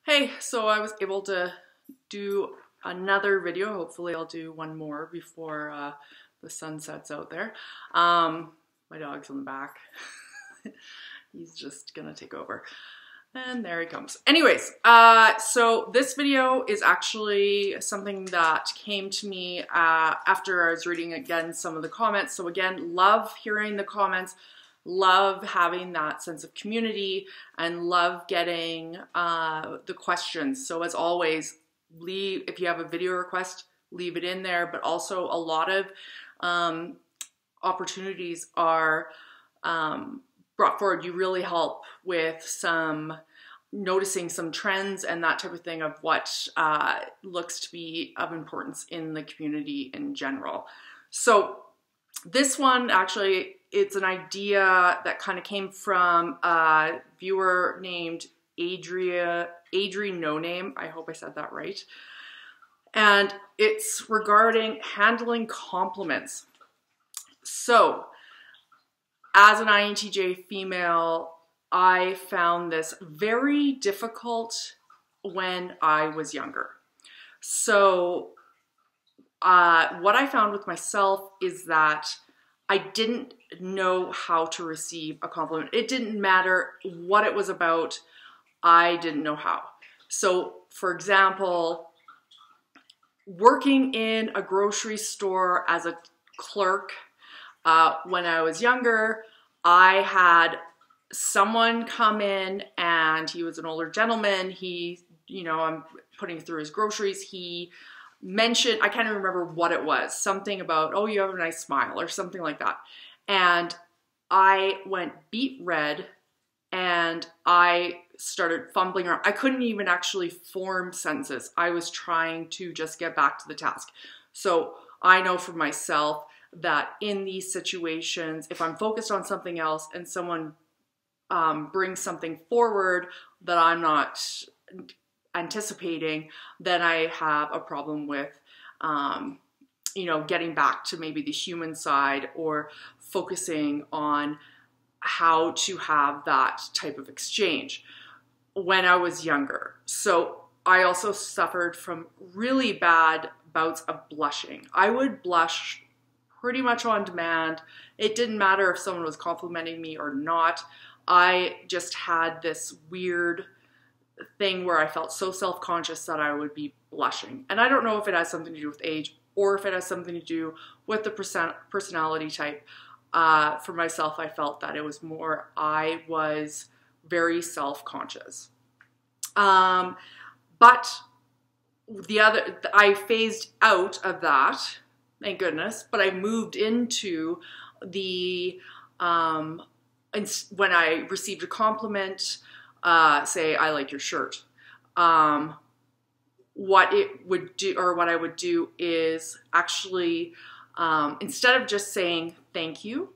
Hey, so I was able to do another video. Hopefully I'll do one more before the sun sets out there. My dog's in the back. He's just gonna take over. And there he comes. Anyways, so this video is actually something that came to me after I was reading again some of the comments. So again, love hearing the comments, love having that sense of community, and love getting the questions. So as always, if you have a video request, leave it in there, but also a lot of opportunities are brought forward. You really help with noticing some trends and that type of thing of what looks to be of importance in the community in general. So this one, actually, it's an idea that kind of came from a viewer named Adri No Name. I hope I said that right. And it's regarding handling compliments. So as an INTJ female, I found this very difficult when I was younger. So what I found with myself is that I didn't know how to receive a compliment. It didn't matter what it was about, I didn't know how. So for example, working in a grocery store as a clerk, when I was younger, I had someone come in and he was an older gentleman. I'm putting through his groceries. He mentioned, I can't even remember what it was, something about, oh, you have a nice smile or something like that. And I went beet red and I started fumbling around. I couldn't even actually form sentences. I was trying to just get back to the task. So I know for myself that in these situations, if I'm focused on something else and someone brings something forward that I'm not anticipating, then I have a problem with, getting back to maybe the human side or focusing on how to have that type of exchange when I was younger. So I also suffered from really bad bouts of blushing. I would blush pretty much on demand. It didn't matter if someone was complimenting me or not. I just had this weird thing where I felt so self-conscious that I would be blushing. And I don't know if it has something to do with age or if it has something to do with the personality type. For myself, I felt that it was more, I was very self-conscious. But I phased out of that, thank goodness, but I moved into the, when I received a compliment, say, I like your shirt. What I would do is actually, instead of just saying thank you,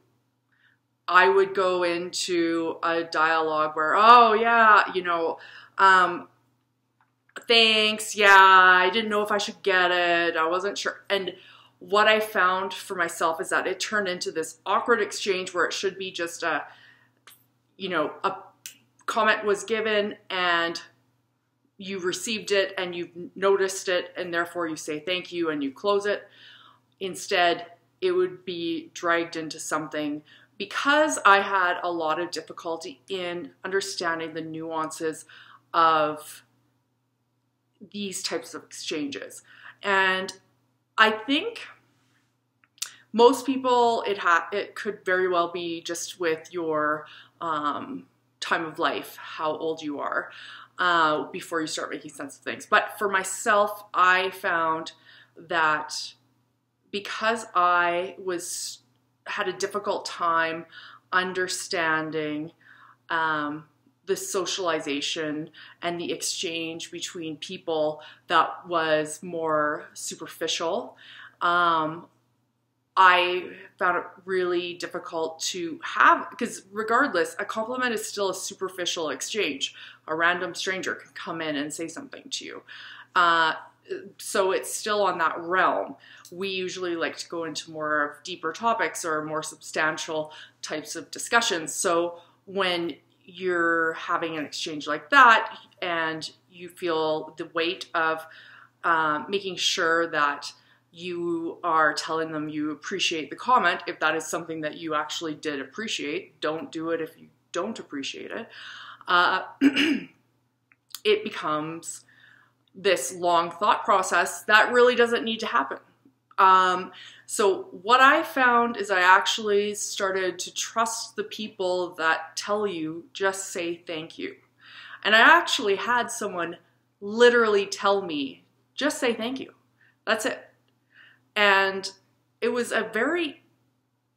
I would go into a dialogue where, oh yeah, thanks, yeah, I didn't know if I should get it, I wasn't sure. And what I found for myself is that it turned into this awkward exchange where it should be just a comment was given and you received it and you've noticed it and therefore you say thank you and you close it. Instead, it would be dragged into something because I had a lot of difficulty in understanding the nuances of these types of exchanges. And I think most people, it could very well be just with your time of life, how old you are, before you start making sense of things. But for myself, I found that because I had a difficult time understanding the socialization and the exchange between people that was more superficial, I found it really difficult to have, because regardless, a compliment is still a superficial exchange. A random stranger can come in and say something to you. So it's still on that realm. We usually like to go into more of deeper topics or more substantial types of discussions. So when you're having an exchange like that and you feel the weight of making sure that you are telling them you appreciate the comment, if that is something that you actually did appreciate. Don't do it if you don't appreciate it. It becomes this long thought process that really doesn't need to happen. So what I found is I actually started to trust the people that tell you just say thank you. And I actually had someone literally tell me, just say thank you. That's it. And it was a very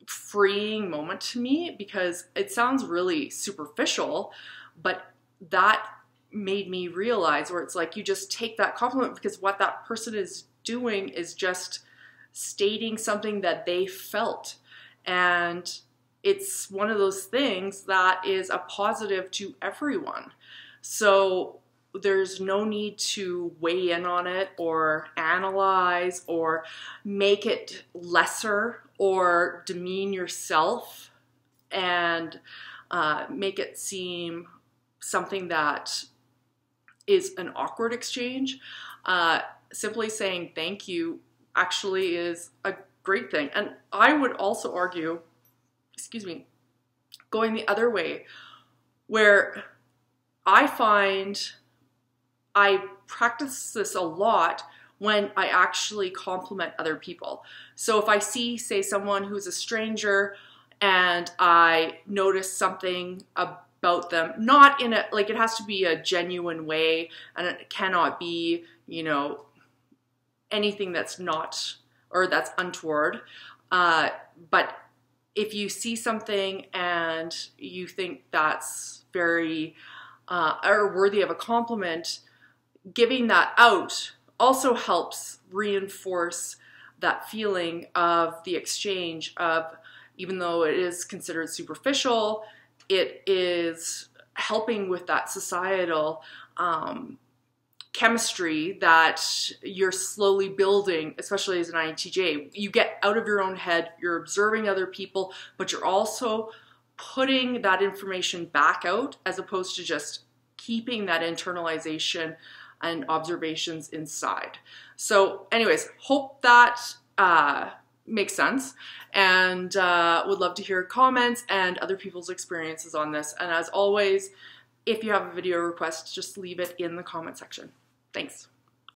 freeing moment to me, because it sounds really superficial, but that made me realize where it's like you just take that compliment, because what that person is doing is just stating something that they felt. And it's one of those things that is a positive to everyone. So there's no need to weigh in on it or analyze or make it lesser or demean yourself and make it seem something that is an awkward exchange. Simply saying thank you actually is a great thing. And I would also argue, going the other way, where I find I practice this a lot when I actually compliment other people. So if I see, say, someone who's a stranger and I notice something about them, not in a, like, it has to be a genuine way, and it cannot be, you know, anything that's not, or that's untoward. But if you see something and you think that's very, or worthy of a compliment, giving that out also helps reinforce that feeling of the exchange of, even though it is considered superficial, it is helping with that societal chemistry that you're slowly building, especially as an INTJ. You get out of your own head, you're observing other people, but you're also putting that information back out, as opposed to just keeping that internalization and observations inside. So anyways, hope that makes sense, and would love to hear comments and other people's experiences on this. And as always, if you have a video request, just leave it in the comment section. Thanks.